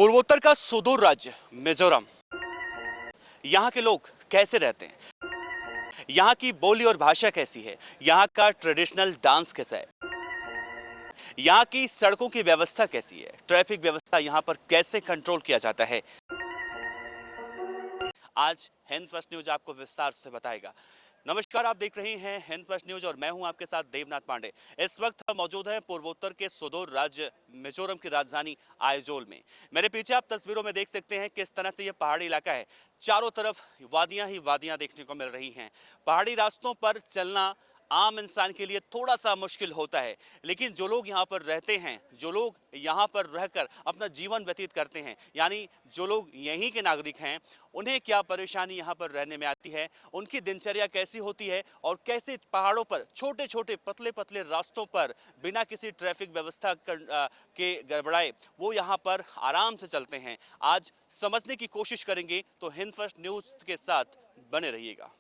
पूर्वोत्तर का सुदूर राज्य मिजोरम, यहाँ के लोग कैसे रहते हैं, यहाँ की बोली और भाषा कैसी है, यहाँ का ट्रेडिशनल डांस कैसा है, यहाँ की सड़कों की व्यवस्था कैसी है, ट्रैफिक व्यवस्था यहाँ पर कैसे कंट्रोल किया जाता है, आज हिंद फर्स्ट न्यूज आपको विस्तार से बताएगा। नमस्कार, आप देख रहे हैं हिंद फर्स्ट न्यूज और मैं हूं आपके साथ देवनाथ पांडे। इस वक्त हम मौजूद हैं पूर्वोत्तर के सुदूर राज्य मिजोरम की राजधानी आइजोल में। मेरे पीछे आप तस्वीरों में देख सकते हैं किस तरह से यह पहाड़ी इलाका है। चारों तरफ वादियां ही वादियां देखने को मिल रही हैं। पहाड़ी रास्तों पर चलना आम इंसान के लिए थोड़ा सा मुश्किल होता है, लेकिन जो लोग यहाँ पर रहते हैं, जो लोग यहाँ पर रहकर अपना जीवन व्यतीत करते हैं, यानी जो लोग यहीं के नागरिक हैं, उन्हें क्या परेशानी यहाँ पर रहने में आती है, उनकी दिनचर्या कैसी होती है और कैसे पहाड़ों पर छोटे छोटे पतले पतले रास्तों पर बिना किसी ट्रैफिक व्यवस्था के गड़बड़ाए वो यहाँ पर आराम से चलते हैं, आज समझने की कोशिश करेंगे। तो हिंद फर्स्ट न्यूज के साथ बने रहिएगा।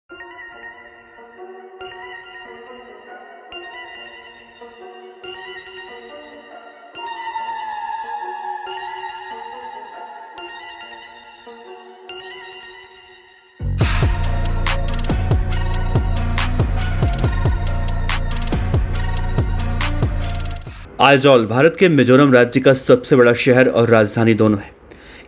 आइजोल भारत के मिजोरम राज्य का सबसे बड़ा शहर और राजधानी दोनों है।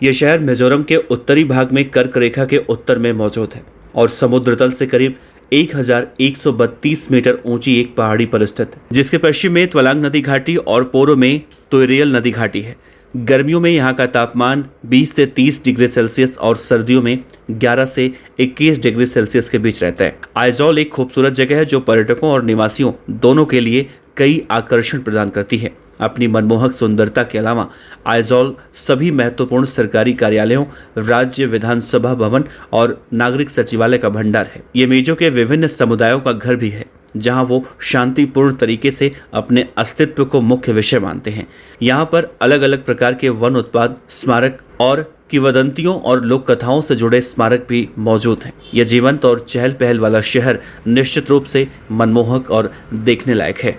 यह शहर मिजोरम के उत्तरी भाग में कर्क रेखा के उत्तर में मौजूद है और समुद्र तल से करीब 1132 मीटर ऊंची एक पहाड़ी पर स्थित है, जिसके पश्चिम में त्वलांग नदी घाटी और पूर्व में तोयरेल नदी घाटी है। गर्मियों में यहाँ का तापमान 20 से 30 डिग्री सेल्सियस और सर्दियों में 11 से 21 डिग्री सेल्सियस के बीच रहता है। आइजोल एक खूबसूरत जगह है जो पर्यटकों और निवासियों दोनों के लिए कई आकर्षण प्रदान करती है। अपनी मनमोहक सुंदरता के अलावा आइजोल सभी महत्वपूर्ण सरकारी कार्यालयों, राज्य विधानसभा भवन और नागरिक सचिवालय का भंडार है। ये मीजो के विभिन्न समुदायों का घर भी है, जहां वो शांतिपूर्ण तरीके से अपने अस्तित्व को मुख्य विषय मानते हैं। यहाँ पर अलग अलग प्रकार के वन उत्पाद, स्मारक और किंवदंतियों और लोक कथाओं से जुड़े स्मारक भी मौजूद हैं। यह जीवंत और चहल पहल वाला शहर निश्चित रूप से मनमोहक और देखने लायक है।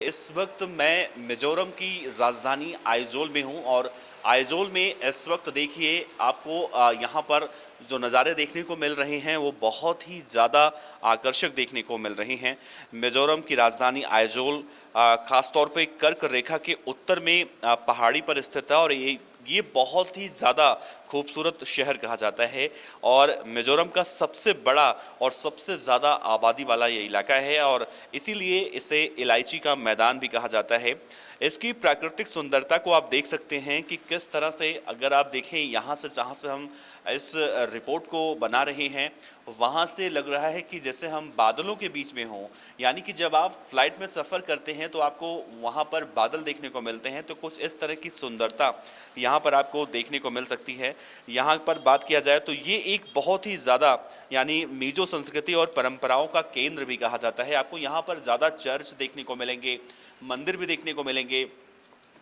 इस वक्त मैं मिजोरम की राजधानी आइजोल में हूं और आइजोल में इस वक्त देखिए आपको यहाँ पर जो नज़ारे देखने को मिल रहे हैं वो बहुत ही ज़्यादा आकर्षक देखने को मिल रहे हैं। मिजोरम की राजधानी आइजोल खास तौर पे कर्क रेखा के उत्तर में पहाड़ी पर स्थित है और ये बहुत ही ज़्यादा खूबसूरत शहर कहा जाता है और मिजोरम का सबसे बड़ा और सबसे ज़्यादा आबादी वाला ये इलाका है और इसीलिए इसे इलायची का मैदान भी कहा जाता है। इसकी प्राकृतिक सुंदरता को आप देख सकते हैं कि किस तरह से, अगर आप देखें यहाँ से जहाँ से हम इस रिपोर्ट को बना रहे हैं वहाँ से लग रहा है कि जैसे हम बादलों के बीच में हों, यानी कि जब आप फ्लाइट में सफ़र करते हैं तो आपको वहाँ पर बादल देखने को मिलते हैं, तो कुछ इस तरह की सुंदरता यहाँ पर आपको देखने को मिल सकती है। यहाँ पर बात किया जाए तो ये एक बहुत ही ज़्यादा यानी मीजो संस्कृति और परंपराओं का केंद्र भी कहा जाता है। आपको यहाँ पर ज़्यादा चर्च देखने को मिलेंगे, मंदिर भी देखने को मिलेंगे।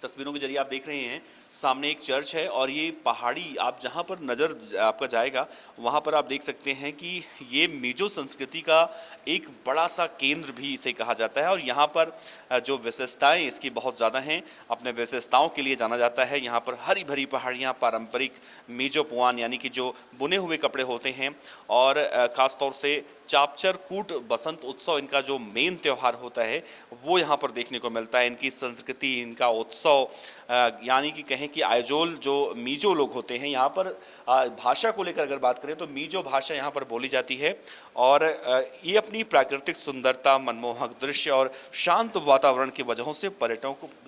तस्वीरों के जरिए आप देख रहे हैं सामने एक चर्च है और ये पहाड़ी, आप जहाँ पर नज़र आपका जाएगा वहाँ पर आप देख सकते हैं कि ये मीजो संस्कृति का एक बड़ा सा केंद्र भी इसे कहा जाता है और यहाँ पर जो विशेषताएं इसकी बहुत ज़्यादा हैं, अपने विशेषताओं के लिए जाना जाता है। यहाँ पर हरी भरी पहाड़ियाँ, पारंपरिक मीजो पुआन यानी कि जो बुने हुए कपड़े होते हैं और ख़ास तौर से चापचर कूट बसंत उत्सव, इनका जो मेन त्यौहार होता है वो यहाँ पर देखने को मिलता है। इनकी संस्कृति, इनका उत्सव यानी कि कहें कि आइजोल जो मीजो लोग होते हैं, यहाँ पर भाषा को लेकर अगर बात करें तो मीजो भाषा यहाँ पर बोली जाती है और ये अपनी प्राकृतिक सुंदरता, मनमोहक दृश्य और शांत वातावरण की वजहों से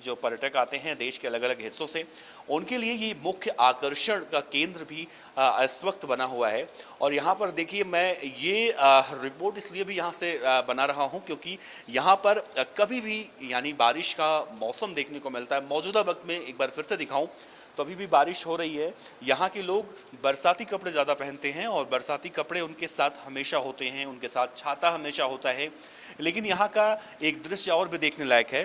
जो पर्यटक आते हैं देश के अलग अलग हिस्सों से, उनके लिए ये मुख्य आकर्षण का केंद्र भी इस वक्त बना हुआ है। और यहाँ पर देखिए, मैं ये रिपोर्ट इसलिए भी यहाँ से बना रहा हूँ क्योंकि यहाँ पर कभी भी यानी बारिश का मौसम देखने को मिलता है। मौजूदा वक्त में एक बार फिर से दिखाऊं तो अभी भी बारिश हो रही है। यहाँ के लोग बरसाती कपड़े ज़्यादा पहनते हैं और बरसाती कपड़े उनके साथ हमेशा होते हैं, उनके साथ छाता हमेशा होता है। लेकिन यहाँ का एक दृश्य और भी देखने लायक है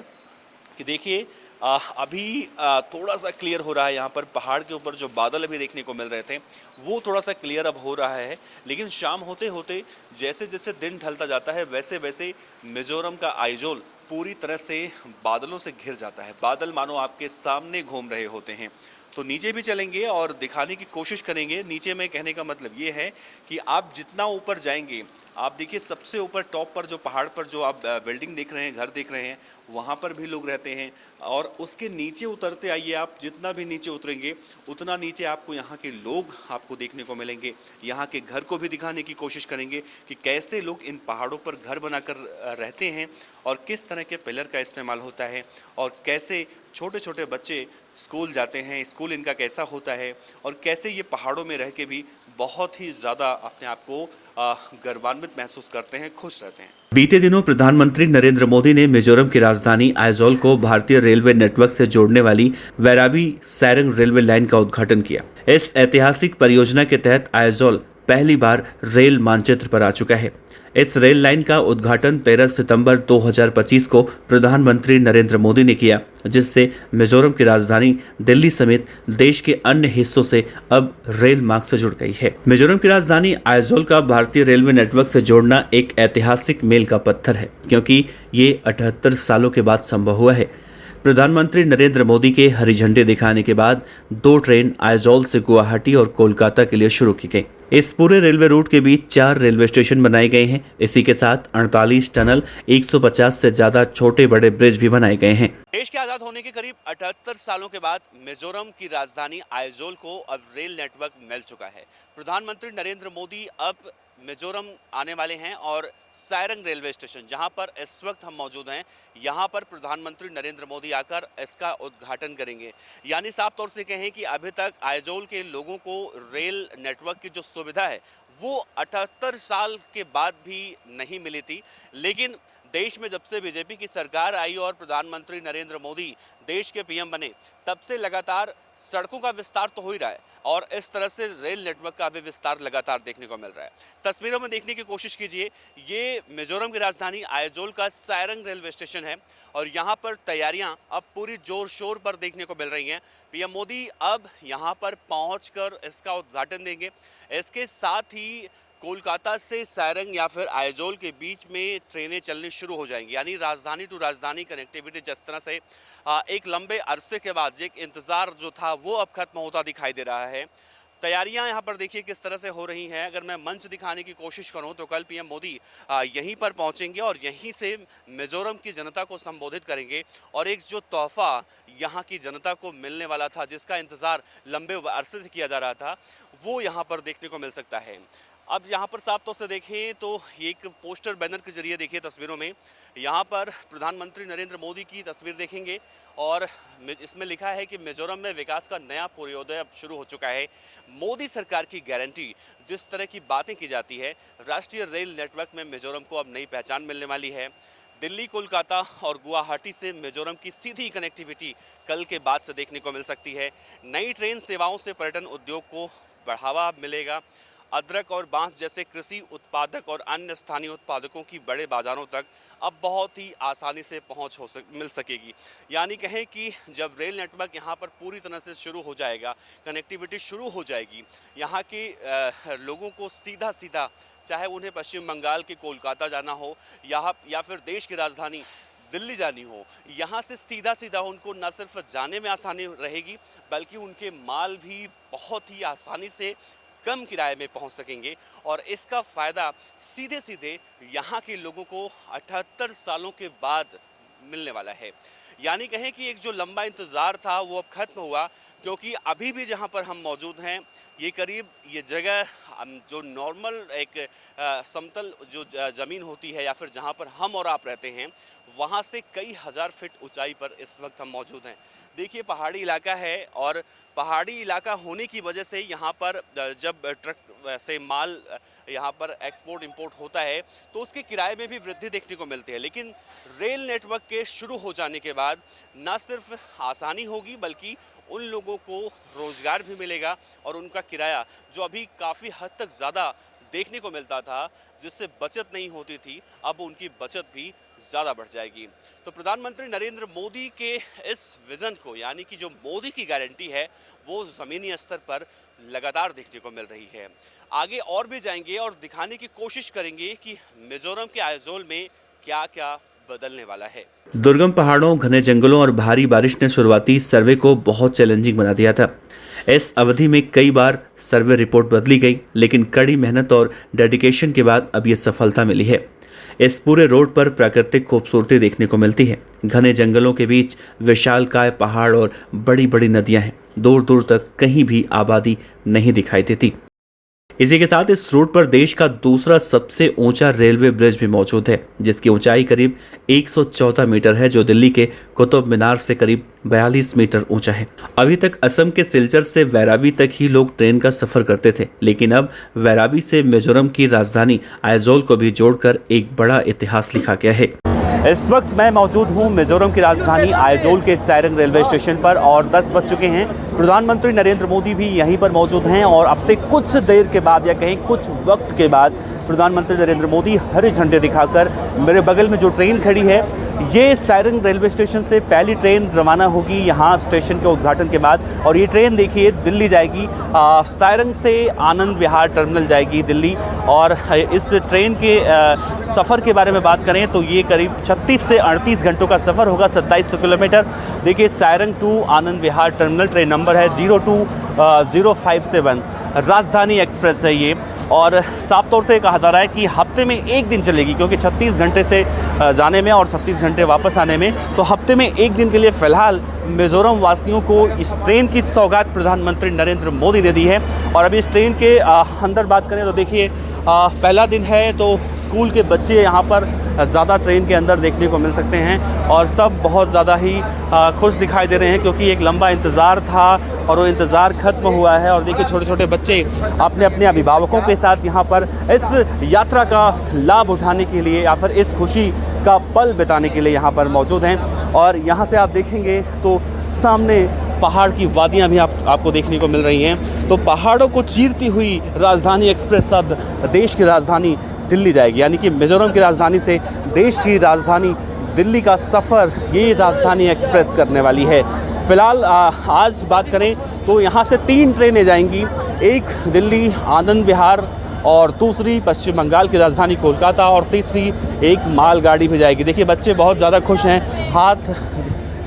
कि देखिए अभी थोड़ा सा क्लियर हो रहा है। यहाँ पर पहाड़ के ऊपर जो बादल अभी देखने को मिल रहे थे वो थोड़ा सा क्लियर अब हो रहा है, लेकिन शाम होते होते जैसे जैसे दिन ढलता जाता है वैसे वैसे मिजोरम का आइजोल पूरी तरह से बादलों से घिर जाता है। बादल मानो आपके सामने घूम रहे होते हैं। तो नीचे भी चलेंगे और दिखाने की कोशिश करेंगे। नीचे में कहने का मतलब ये है कि आप जितना ऊपर जाएंगे, आप देखिए सबसे ऊपर टॉप पर जो पहाड़ पर जो आप बिल्डिंग देख रहे हैं, घर देख रहे हैं, वहाँ पर भी लोग रहते हैं। और उसके नीचे उतरते आइए, आप जितना भी नीचे उतरेंगे उतना नीचे आपको यहाँ के लोग आपको देखने को मिलेंगे। यहाँ के घर को भी दिखाने की कोशिश करेंगे कि कैसे लोग इन पहाड़ों पर घर बनाकर रहते हैं और किस तरह के पिलर का इस्तेमाल होता है और कैसे छोटे छोटे बच्चे स्कूल जाते हैं, स्कूल इनका कैसा होता है और कैसे ये पहाड़ों में रह के भी बहुत ही ज़्यादा अपने आप को गर्वान्वित महसूस करते हैं, खुश रहते हैं। बीते दिनों प्रधानमंत्री नरेंद्र मोदी ने मिजोरम की राजधानी आइजोल को भारतीय रेलवे नेटवर्क से जोड़ने वाली वैराबी सारंग रेलवे लाइन का उद्घाटन किया। इस ऐतिहासिक परियोजना के तहत आइजोल पहली बार रेल मानचित्र पर आ चुका है। इस रेल लाइन का उद्घाटन 13 सितंबर 2025 को प्रधानमंत्री नरेंद्र मोदी ने किया, जिससे मिजोरम की राजधानी दिल्ली समेत देश के अन्य हिस्सों से अब रेल मार्ग से जुड़ गई है। मिजोरम की राजधानी आइजोल का भारतीय रेलवे नेटवर्क से जोड़ना एक ऐतिहासिक मील का पत्थर है, क्योंकि ये 78 सालों के बाद संभव हुआ है। प्रधानमंत्री नरेंद्र मोदी के हरी झंडे दिखाने के बाद 2 ट्रेन आइजोल से गुवाहाटी और कोलकाता के लिए शुरू की गई। इस पूरे रेलवे रूट के बीच 4 रेलवे स्टेशन बनाए गए हैं। इसी के साथ 48 टनल, 150 से ज्यादा छोटे बड़े ब्रिज भी बनाए गए हैं। देश के आजाद होने के करीब 78 सालों के बाद मिजोरम की राजधानी आइजोल को अब रेल नेटवर्क मिल चुका है। प्रधानमंत्री नरेंद्र मोदी अब मिजोरम आने वाले हैं और सारंग रेलवे स्टेशन, जहां पर इस वक्त हम मौजूद हैं, यहां पर प्रधानमंत्री नरेंद्र मोदी आकर इसका उद्घाटन करेंगे। यानी साफ तौर से कहें कि अभी तक आइजोल के लोगों को रेल नेटवर्क की जो सुविधा है वो 78 साल के बाद भी नहीं मिली थी। लेकिन देश में जब से बीजेपी की सरकार आई और प्रधानमंत्री नरेंद्र मोदी देश के पीएम बने, तब से लगातार सड़कों का विस्तार तो हो ही रहा है और इस तरह से रेल नेटवर्क का भी विस्तार लगातार देखने को मिल रहा है। तस्वीरों में देखने की कोशिश कीजिए, ये मिजोरम की राजधानी आइजोल का सारंग रेलवे स्टेशन है और यहाँ पर तैयारियां अब पूरी जोर शोर पर देखने को मिल रही हैं। पीएम मोदी अब यहाँ पर पहुँचकर इसका उद्घाटन देंगे। इसके साथ ही कोलकाता से सारंग या फिर आइजोल के बीच में ट्रेनें चलनी शुरू हो जाएंगी। यानी राजधानी टू राजधानी कनेक्टिविटी जिस तरह से एक लंबे अरसे के बाद एक इंतज़ार जो था वो अब खत्म होता दिखाई दे रहा है। तैयारियां यहाँ पर देखिए किस तरह से हो रही हैं। अगर मैं मंच दिखाने की कोशिश करूँ तो कल पीएम मोदी यहीं पर पहुँचेंगे और यहीं से मिजोरम की जनता को संबोधित करेंगे और एक जो तोहफा यहाँ की जनता को मिलने वाला था, जिसका इंतज़ार लंबे अरसे से किया जा रहा था, वो यहाँ पर देखने को मिल सकता है। अब यहाँ पर साफ तौर से देखें तो ये एक पोस्टर बैनर के जरिए देखिए तस्वीरों में, यहाँ पर प्रधानमंत्री नरेंद्र मोदी की तस्वीर देखेंगे और इसमें लिखा है कि मिजोरम में विकास का नया पूर्वोदय अब शुरू हो चुका है। मोदी सरकार की गारंटी, जिस तरह की बातें की जाती है, राष्ट्रीय रेल नेटवर्क में मिजोरम को अब नई पहचान मिलने वाली है। दिल्ली, कोलकाता और गुवाहाटी से मिजोरम की सीधी कनेक्टिविटी कल के बाद से देखने को मिल सकती है। नई ट्रेन सेवाओं से पर्यटन उद्योग को बढ़ावा मिलेगा। अदरक और बांस जैसे कृषि उत्पादक और अन्य स्थानीय उत्पादकों की बड़े बाज़ारों तक अब बहुत ही आसानी से पहुंच मिल सकेगी। यानी कहें कि जब रेल नेटवर्क यहां पर पूरी तरह से शुरू हो जाएगा, कनेक्टिविटी शुरू हो जाएगी, यहां के लोगों को सीधा सीधा, चाहे उन्हें पश्चिम बंगाल के कोलकाता जाना हो या फिर देश की राजधानी दिल्ली जानी हो, यहाँ से सीधा सीधा उनको न सिर्फ जाने में आसानी रहेगी बल्कि उनके माल भी बहुत ही आसानी से कम किराए में पहुंच सकेंगे और इसका फ़ायदा सीधे सीधे यहाँ के लोगों को 78 सालों के बाद मिलने वाला है। यानी कहें कि एक जो लंबा इंतज़ार था वो अब खत्म हुआ, क्योंकि अभी भी जहाँ पर हम मौजूद हैं ये करीब ये जगह जो नॉर्मल एक समतल जो ज़मीन होती है या फिर जहाँ पर हम और आप रहते हैं, वहाँ से कई हज़ार फीट ऊंचाई पर इस वक्त हम मौजूद हैं। देखिए पहाड़ी इलाका है और पहाड़ी इलाका होने की वजह से यहाँ पर जब ट्रक से माल यहाँ पर एक्सपोर्ट इंपोर्ट होता है तो उसके किराए में भी वृद्धि देखने को मिलती है। लेकिन रेल नेटवर्क के शुरू हो जाने के बाद न सिर्फ आसानी होगी बल्कि उन लोगों को रोज़गार भी मिलेगा और उनका किराया जो अभी काफ़ी हद तक ज़्यादा देखने को मिलता था, जिससे बचत नहीं होती थी, अब उनकी बचत भी ज़्यादा बढ़ जाएगी। तो प्रधानमंत्री नरेंद्र मोदी के इस विज़न को, यानी कि जो मोदी की गारंटी है, वो ज़मीनी स्तर पर लगातार देखने को मिल रही है। आगे और भी जाएंगे और दिखाने की कोशिश करेंगे कि मिजोरम के आइजोल में क्या क्या बदलने वाला है। दुर्गम पहाड़ों, घने जंगलों और भारी बारिश ने शुरुआती सर्वे को बहुत चैलेंजिंग बना दिया था। इस अवधि में कई बार सर्वे रिपोर्ट बदली गई, लेकिन कड़ी मेहनत और डेडिकेशन के बाद अब ये सफलता मिली है। इस पूरे रोड पर प्राकृतिक खूबसूरती देखने को मिलती है। घने जंगलों के बीच विशालकाय पहाड़ और बड़ी बड़ी नदियां हैं। दूर दूर तक कहीं भी आबादी नहीं दिखाई देती। इसी के साथ इस रूट पर देश का दूसरा सबसे ऊंचा रेलवे ब्रिज भी मौजूद है, जिसकी ऊंचाई करीब 114 मीटर है, जो दिल्ली के कुतुब मीनार से करीब 42 मीटर ऊंचा है। अभी तक असम के सिलचर से वैराबी तक ही लोग ट्रेन का सफर करते थे, लेकिन अब वैराबी से मिजोरम की राजधानी आइजोल को भी जोड़कर एक बड़ा इतिहास लिखा गया है। इस वक्त मैं मौजूद हूँ मिजोरम की राजधानी आइजोल के सायरंग रेलवे स्टेशन पर और 10 बज चुके हैं। प्रधानमंत्री नरेंद्र मोदी भी यहीं पर मौजूद हैं और अब से कुछ देर के बाद या कहीं कुछ वक्त के बाद प्रधानमंत्री नरेंद्र मोदी हरे झंडे दिखाकर, मेरे बगल में जो ट्रेन खड़ी है ये सायरंग रेलवे स्टेशन से पहली ट्रेन रवाना होगी यहाँ स्टेशन के उद्घाटन के बाद। और ये ट्रेन देखिए दिल्ली जाएगी, सायरंग से आनंद विहार टर्मिनल जाएगी दिल्ली। और इस ट्रेन के सफ़र के बारे में बात करें तो ये करीब 36 से 38 घंटों का सफ़र होगा, 2700 किलोमीटर। देखिए Sairang to Anand Vihar terminal, train number है 02057, राजधानी एक्सप्रेस है ये। और साफ तौर से कहा जा रहा है कि हफ्ते में एक दिन चलेगी, क्योंकि 36 घंटे से जाने में और 36 घंटे वापस आने में, तो हफ्ते में एक दिन के लिए फ़िलहाल मिज़ोरम वासियों को इस ट्रेन की सौगात प्रधानमंत्री नरेंद्र मोदी ने दी है। और अभी इस ट्रेन के अंदर बात करें तो देखिए पहला दिन है तो स्कूल के बच्चे यहाँ पर ज़्यादा ट्रेन के अंदर देखने को मिल सकते हैं और सब बहुत ज़्यादा ही खुश दिखाई दे रहे हैं, क्योंकि एक लंबा इंतज़ार था और वो इंतज़ार ख़त्म हुआ है। और देखिए छोटे छोटे बच्चे अपने अपने अभिभावकों के साथ यहाँ पर इस यात्रा का लाभ उठाने के लिए या फिर इस खुशी का पल बिताने के लिए यहाँ पर मौजूद हैं। और यहाँ से आप देखेंगे तो सामने पहाड़ की वादियाँ भी आपको देखने को मिल रही हैं। तो पहाड़ों को चीरती हुई राजधानी एक्सप्रेस अब देश की राजधानी दिल्ली जाएगी, यानी कि मिज़ोरम की राजधानी से देश की राजधानी दिल्ली का सफ़र ये राजधानी एक्सप्रेस करने वाली है। फ़िलहाल आज बात करें तो यहाँ से 3 ट्रेनें जाएंगी, एक दिल्ली आनंद विहार और दूसरी पश्चिम बंगाल की राजधानी कोलकाता और तीसरी एक मालगाड़ी भी जाएगी। देखिए बच्चे बहुत ज़्यादा खुश हैं, हाथ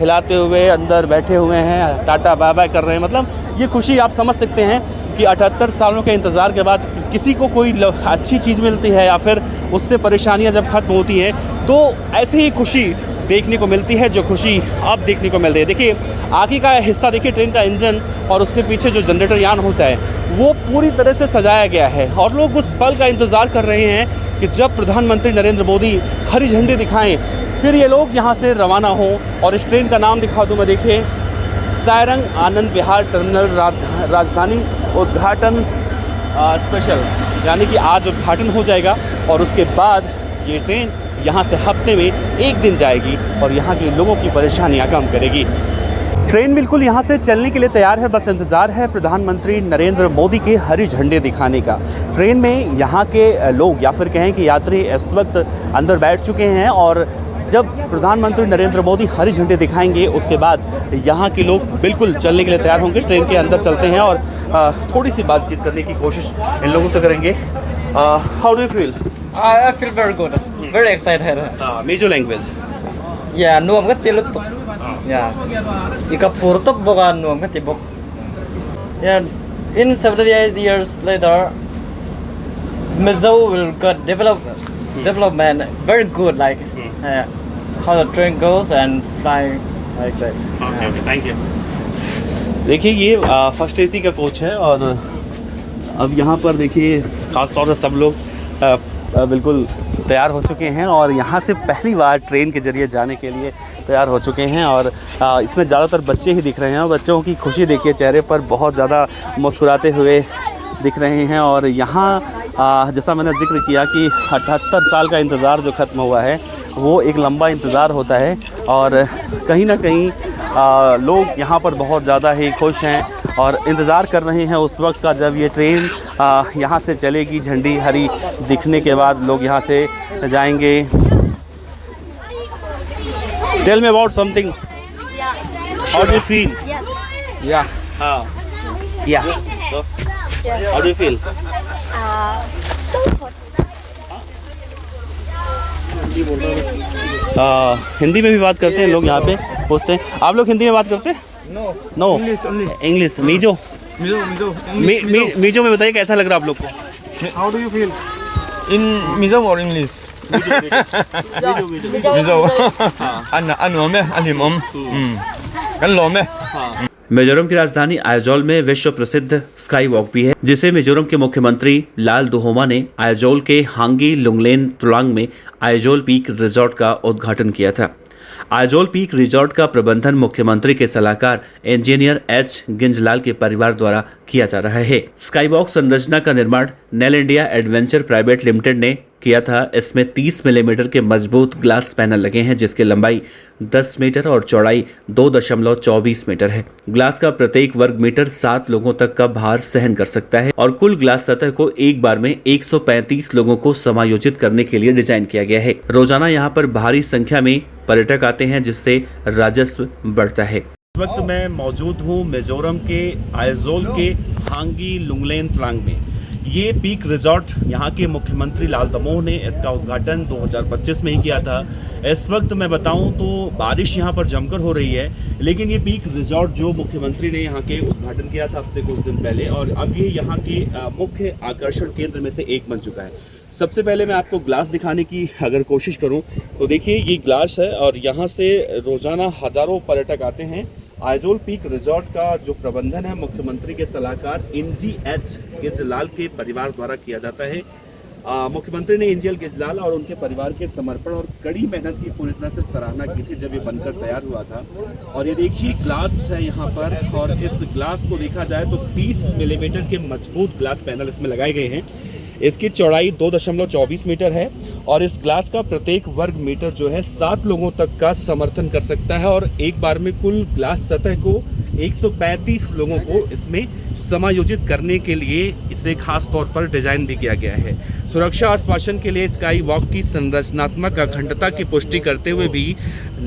हिलाते हुए अंदर बैठे हुए हैं, टाटा बाय बाय कर रहे हैं। मतलब ये खुशी आप समझ सकते हैं कि 78 सालों के इंतज़ार के बाद किसी को कोई अच्छी चीज़ मिलती है या फिर उससे परेशानियां जब ख़त्म होती हैं तो ऐसे ही खुशी देखने को मिलती है, जो खुशी अब देखने को मिल रही है। देखिए आगे का हिस्सा देखिए, ट्रेन का इंजन और उसके पीछे जो जनरेटर यान होता है वो पूरी तरह से सजाया गया है और लोग उस पल का इंतज़ार कर रहे हैं कि जब प्रधानमंत्री नरेंद्र मोदी हरी झंडी दिखाएँ फिर ये लोग यहाँ से रवाना हों। और इस ट्रेन का नाम दिखा दूँ मैं, देखिए सायरंग आनंद विहार टर्मिनल राजधानी उद्घाटन स्पेशल, यानी कि आज उद्घाटन हो जाएगा और उसके बाद ये ट्रेन यहाँ से हफ्ते में एक दिन जाएगी और यहाँ के लोगों की परेशानियाँ कम करेगी। ट्रेन बिल्कुल यहाँ से चलने के लिए तैयार है, बस इंतज़ार है प्रधानमंत्री नरेंद्र मोदी के हरी झंडे दिखाने का। ट्रेन में यहाँ के लोग या फिर कहें कि यात्री इस वक्त अंदर बैठ चुके हैं और जब प्रधानमंत्री नरेंद्र मोदी हरी झंडे दिखाएंगे उसके बाद यहाँ के लोग बिल्कुल चलने के लिए तैयार होंगे। ट्रेन के अंदर चलते हैं और थोड़ी सी बातचीत करने की कोशिश इन लोगों से करेंगे। How do you feel? I feel very good, very excited. Major language? Yeah, nuam ka tilut. Yeah, ikapurtok boga nuam ka tibok. Yeah, in 78 years later, Mizo will get development very good, like how the train goes and fly like that. Okay, thank you. देखिए ये first AC का coach है और अब यहाँ पर देखिए ख़ास तौर से सब लोग बिल्कुल तैयार हो चुके हैं और यहाँ से पहली बार ट्रेन के ज़रिए जाने के लिए तैयार हो चुके हैं। और इसमें ज़्यादातर बच्चे ही दिख रहे हैं और बच्चों की खुशी देखिए चेहरे पर बहुत ज़्यादा मुस्कुराते हुए दिख रहे हैं। और यहाँ जैसा मैंने जिक्र किया कि 78 साल का इंतज़ार जो ख़त्म हुआ है वो एक लंबा इंतज़ार होता है और कहीं ना कहीं लोग यहाँ पर बहुत ज़्यादा ही खुश हैं और इंतज़ार कर रहे हैं उस वक्त का जब ये ट्रेन यहाँ से चलेगी। झंडी हरी दिखने के बाद लोग यहाँ से जाएंगे। Tell me about something. How do you feel? Yeah. Yeah. So, how do you feel? Hindi में भी बात करते हैं लोग यहाँ पे पूछते हैं। आप लोग हिंदी में बात करते हैं? No English. मीजो मीजो में बताइए कैसा लग रहा है आप लोग को? How do you feel? In Mizo or English? Mizo. Ăn ốm ấy, ăn hiểm ốm. Ăn lồm ấy. Mizoram की राजधानी आइजोल में विश्व प्रसिद्ध स्काई वॉक भी है, जिसे मिजोरम के मुख्यमंत्री लाल दुहोमा ने आइजोल के हांगी लुंगलेन तुलांग में आइजोल पीक रिजॉर्ट का उद्घाटन किया था। आइजोल पीक रिजॉर्ट का प्रबंधन मुख्यमंत्री के सलाहकार इंजीनियर एच गिंजलाल के परिवार द्वारा किया जा रहा है। स्काई वॉक संरचना का निर्माण nail India adventure private limited ने किया था। इसमें 30 मिलीमीटर के मजबूत ग्लास पैनल लगे हैं, जिसकी लंबाई 10 मीटर और चौड़ाई 2.24 मीटर है। ग्लास का प्रत्येक वर्ग मीटर 7 लोगों तक का भार सहन कर सकता है और कुल ग्लास सतह को एक बार में 135 लोगों को समायोजित करने के लिए डिजाइन किया गया है। रोजाना यहाँ पर भारी संख्या में पर्यटक आते हैं, जिससे राजस्व बढ़ता है। इस वक्त मैं मौजूद हूँ मिजोरम के आइजोल के हांगी लुंगलेन तुलांग में। ये पीक रिजॉर्ट यहाँ के मुख्यमंत्री लाल दमोह ने इसका उद्घाटन 2025 में ही किया था। इस वक्त मैं बताऊं तो बारिश यहाँ पर जमकर हो रही है, लेकिन ये पीक रिजॉर्ट जो मुख्यमंत्री ने यहाँ के उद्घाटन किया था अब से कुछ दिन पहले, और अब ये यहाँ के मुख्य आकर्षण केंद्र में से एक बन चुका है। सबसे पहले मैं आपको ग्लास दिखाने की अगर कोशिश करूं तो देखिए ये ग्लास है और यहाँ से रोजाना हजारों पर्यटक आते हैं। आइजोल पीक रिजॉर्ट का जो प्रबंधन है मुख्यमंत्री के सलाहकार एच गिंजलाल के परिवार द्वारा किया जाता है। मुख्यमंत्री ने एच गिंजलाल और उनके परिवार के समर्पण और कड़ी मेहनत की पूरी तरह से सराहना की थी जब ये बनकर तैयार हुआ था। और ये देखिए ग्लास है यहाँ पर, और इस ग्लास को देखा जाए तो 30 मिलीमीटर के मजबूत ग्लास पैनल इसमें लगाए गए हैं। इसकी चौड़ाई 2.24 मीटर है और इस ग्लास का प्रत्येक वर्ग मीटर जो है 7 लोगों तक का समर्थन कर सकता है और एक बार में कुल ग्लास सतह को 135 लोगों को इसमें समायोजित करने के लिए इसे खास तौर पर डिजाइन भी किया गया है। सुरक्षा आश्वासन के लिए स्काई वॉक की संरचनात्मक अखंडता की पुष्टि करते हुए भी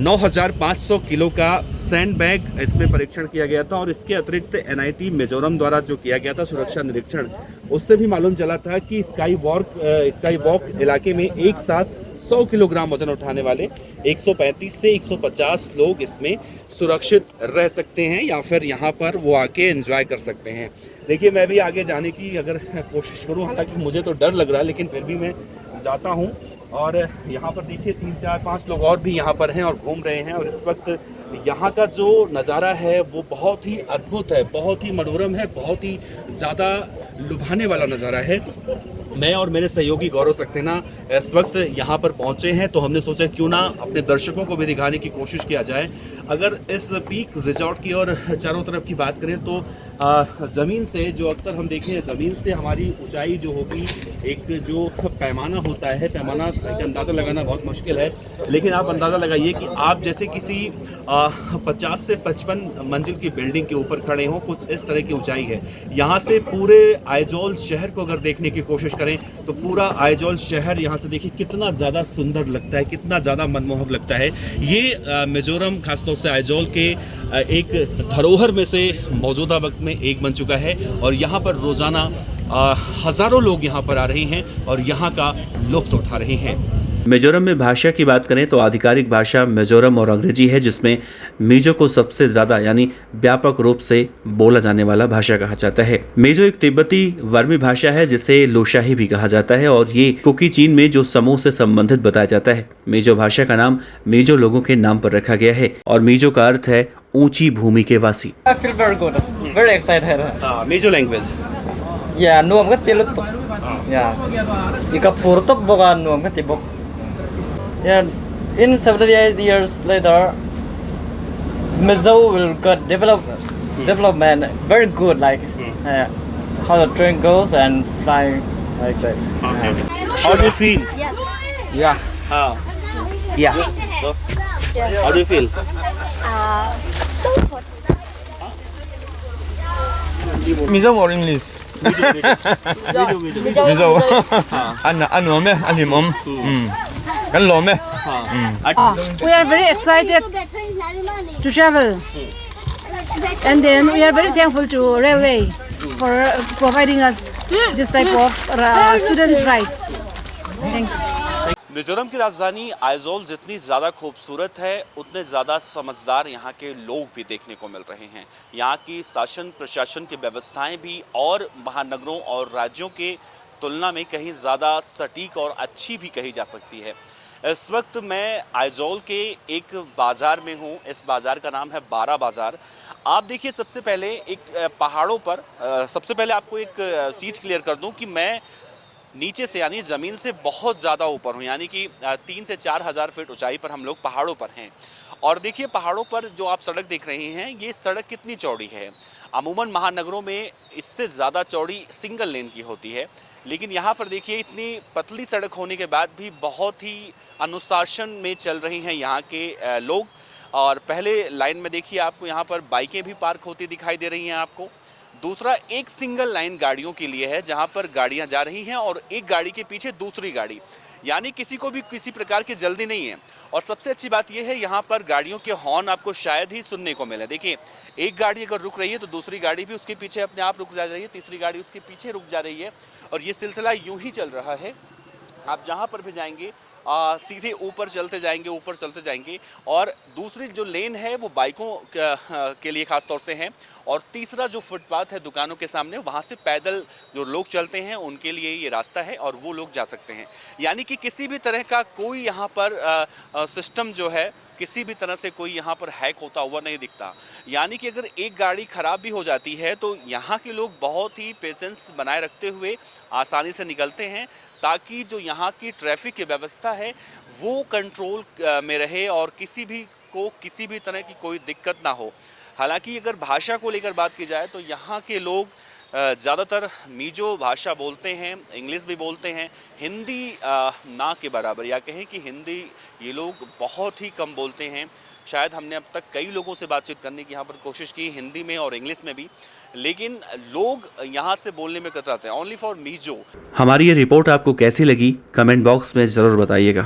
9,500 किलो का सैंड बैग इसमें परीक्षण किया गया था। और इसके अतिरिक्त NIT मिजोरम द्वारा जो किया गया था सुरक्षा निरीक्षण, उससे भी मालूम चला था कि स्काई वॉक इलाके में एक साथ 100 किलोग्राम वजन उठाने वाले 135 से 150 लोग इसमें सुरक्षित रह सकते हैं या फिर यहाँ पर वो आके एंजॉय कर सकते हैं। देखिए मैं भी आगे जाने की अगर कोशिश करूँ, हालांकि मुझे तो डर लग रहा है, लेकिन फिर भी मैं जाता हूँ। और यहाँ पर देखिए 3, 4, 5 लोग और भी यहाँ पर हैं और घूम रहे हैं। और इस वक्त यहाँ का जो नज़ारा है वो बहुत ही अद्भुत है, बहुत ही मनोरम है, बहुत ही ज़्यादा लुभाने वाला नज़ारा है। मैं और मेरे सहयोगी गौरव सक्सेना इस वक्त यहाँ पर पहुँचे हैं, तो हमने सोचा क्यों ना अपने दर्शकों को भी दिखाने की कोशिश किया जाए। अगर इस पीक रिजॉर्ट की और चारों तरफ की बात करें तो ज़मीन से जो अक्सर हम देखें, ज़मीन से हमारी ऊंचाई जो होगी, एक जो पैमाना होता है, पैमाना का अंदाज़ा लगाना बहुत मुश्किल है, लेकिन आप अंदाज़ा लगाइए कि आप जैसे किसी 50 से 55 मंजिल की बिल्डिंग के ऊपर खड़े हों, कुछ इस तरह की ऊंचाई है। यहाँ से पूरे आइजोल शहर को अगर देखने की कोशिश करें तो पूरा आइजोल शहर यहाँ से देखिए कितना ज़्यादा सुंदर लगता है, कितना ज़्यादा मनमोहक लगता है। ये मिजोरम खासतौर से आइजोल के एक धरोहर में से मौजूदा वक्त में एक बन चुका है और यहाँ पर रोज़ाना हज़ारों लोग यहाँ पर आ रहे हैं और यहाँ का लुत्फ़ उठा रहे हैं। मिजोरम में भाषा की बात करें तो आधिकारिक भाषा मिजोरम और अंग्रेजी है, जिसमें मीजो को सबसे ज़्यादा यानी व्यापक रूप से बोला जाने वाला भाषा कहा जाता है। मीजो एक तिब्बती वर्मी भाषा है जिसे लोशाही भी कहा जाता है और ये कुकी चीन में जो समूह से संबंधित बताया जाता है। मीजो भाषा का नाम मीजो लोगों के नाम पर रखा गया है और मीजो का अर्थ है ऊंची भूमि के वासी। I feel very good, very excited. Mizo language Yeah, nuam ka tilot. Yeah, ikapurto boga nuam ka tibok. Yeah, in 78 years later, Mizo will get development very good, like how the train goes and flying like that. How do you feel? Yeah. How? Yeah. So, how do you feel? Mizo or English? Mizo. Ăn ốm ấy, ăn hiểm ốm. Ăn lồm ấy. We are very excited to travel, and then we are very thankful to Railway for providing us this type of students' rights. Thank you. Mizoram की राजधानी आइजोल जितनी ज़्यादा खूबसूरत है उतने ज़्यादा समझदार यहाँ के लोग भी देखने को मिल रहे हैं। यहाँ की शासन प्रशासन की व्यवस्थाएं भी और महानगरों और राज्यों के तुलना में कहीं ज़्यादा सटीक और अच्छी भी कही जा सकती है। इस वक्त मैं आइजोल के एक बाज़ार में हूँ। इस बाज़ार का नाम है बारा बाज़ार। आप देखिए, सबसे पहले एक पहाड़ों पर सबसे पहले आपको एक चीज़ क्लियर कर दूँ कि मैं नीचे से यानी ज़मीन से बहुत ज़्यादा ऊपर हूँ, यानी कि 3 से 4 हज़ार फीट ऊंचाई पर हम लोग पहाड़ों पर हैं। और देखिए, पहाड़ों पर जो आप सड़क देख रहे हैं, ये सड़क कितनी चौड़ी है। अमूमन महानगरों में इससे ज़्यादा चौड़ी सिंगल लेन की होती है, लेकिन यहाँ पर देखिए इतनी पतली सड़क होने के बाद भी बहुत ही अनुशासन में चल रही हैं यहाँ के लोग। और पहले लाइन में देखिए, आपको यहाँ पर बाइकें भी पार्क होती दिखाई दे रही हैं आपको। दूसरा, एक सिंगल लाइन गाड़ियों के लिए है जहां पर गाड़ियां जा रही हैं और एक गाड़ी के पीछे दूसरी गाड़ी, यानी किसी को भी किसी प्रकार की जल्दी नहीं है। और सबसे अच्छी बात यह है, यहाँ पर गाड़ियों के हॉर्न आपको शायद ही सुनने को मिले। देखिए, एक गाड़ी अगर रुक रही है तो दूसरी गाड़ी भी उसके पीछे अपने आप रुक जा रही है, तीसरी गाड़ी उसके पीछे रुक जा रही है, और ये सिलसिला यूं ही चल रहा है। आप जहाँ पर भी जाएंगे सीधे ऊपर चलते जाएंगे। और दूसरी जो लेन है वो बाइकों के लिए ख़ास तौर से है, और तीसरा जो फुटपाथ है दुकानों के सामने, वहाँ से पैदल जो लोग चलते हैं उनके लिए ये रास्ता है और वो लोग जा सकते हैं। यानी कि किसी भी तरह का कोई यहाँ पर सिस्टम जो है, किसी भी तरह से कोई यहाँ पर हैक होता हुआ नहीं दिखता। यानी कि अगर एक गाड़ी ख़राब भी हो जाती है तो यहाँ के लोग बहुत ही पेशेंस बनाए रखते हुए आसानी से निकलते हैं, ताकि जो यहाँ की ट्रैफिक की व्यवस्था है वो कंट्रोल में रहे और किसी भी तरह की कोई दिक्कत ना हो। हालांकि अगर भाषा को लेकर बात की जाए तो यहाँ के लोग ज़्यादातर मीजो भाषा बोलते हैं, इंग्लिश भी बोलते हैं। हिंदी ना के बराबर, या कहें कि हिंदी ये लोग बहुत ही कम बोलते हैं। शायद हमने अब तक कई लोगों से बातचीत करने की यहाँ पर कोशिश की, हिंदी में और इंग्लिश में भी, लेकिन लोग यहाँ से बोलने में कतराते हैं। Only for Mizo. हमारी ये रिपोर्ट आपको कैसी लगी कमेंट बॉक्स में ज़रूर बताइएगा।